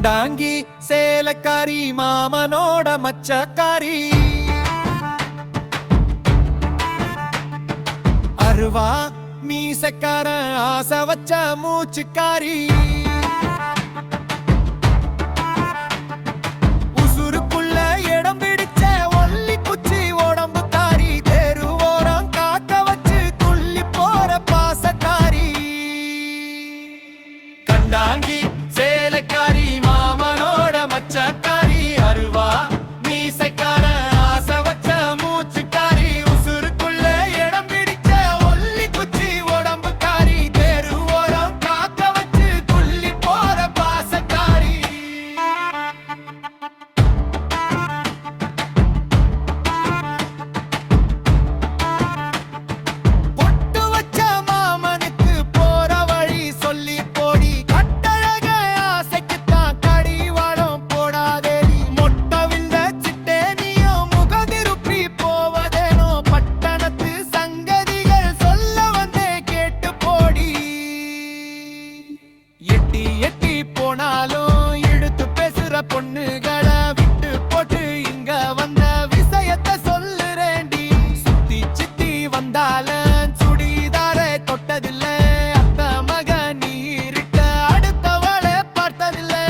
கண்டாங்கி சேலக்காரி மாமனோட மச்சக்காரி அருவா மீசக்கார ஆசை வச்ச மூச்சுக்காரி உசுருக்குள்ள இடம் பிடிச்ச ஒல்லி குச்சி உடம்புக்காரி தெருவோரம் காக்க வச்சு துள்ளி போற பாசக்காரி கண்டாங்கி சேலக்காரி மாமனோட மச்சக்காரி அருவா மீசக்கார ஆசை வச்ச மூச்சுக்காரி உசுருக்குள்ள இடம் பிடிச்ச ஒல்லி குச்சி உடம்புக்காரி தெருவோரம் காக்க வச்சு துள்ளி போற பாசக்காரி பொட்டு வச்ச மாமனுக்கு போற வழி சொல்லி போடி கட்டழக ஆசைக்குத்தான் கடிவாளம் போடாதேடி மொட்டவில்ல சிட்டேனியோ முகதிருப்பி போவதேனோ பட்டணத்து சங்கதிகள் சொல்ல வந்தே கேட்டு போடி எட்டி எட்டி போனாலும் இழுத்து பேசுற பொண்ணுகளை விட்டு போட்டு இங்க வந்த விஷயத்தை சொல்லுறேண்டி சுத்தி சித்தி வந்தாலும் சுடிதாரை தொட்டதில்லை அத்த மக நீ இருக்க அடுத்தவளை பார்த்ததில்லை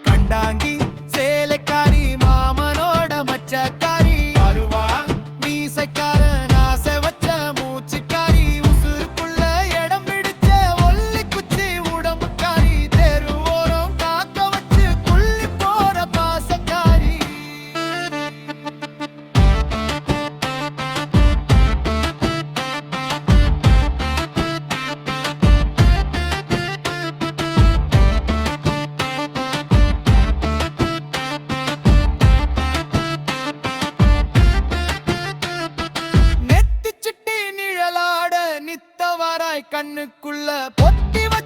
கண்டாங்கி சேலைக்காரி மாமனோட மச்சக்காரி அருவா மீசைக்கார ஆசை வச்ச மூச்சுக்காரி உசுருக்குள்ள இடம் பிடிச்ச ஒல்லி குச்சி உடம்புக்காரி தெருவோரம் காக்க வச்சு துள்ளி போற பாசக்காரி நெத்தி சிட்டி நிழலாட நித்தவராய் கண்ணுக்குள்ள பொத்தி வச்ச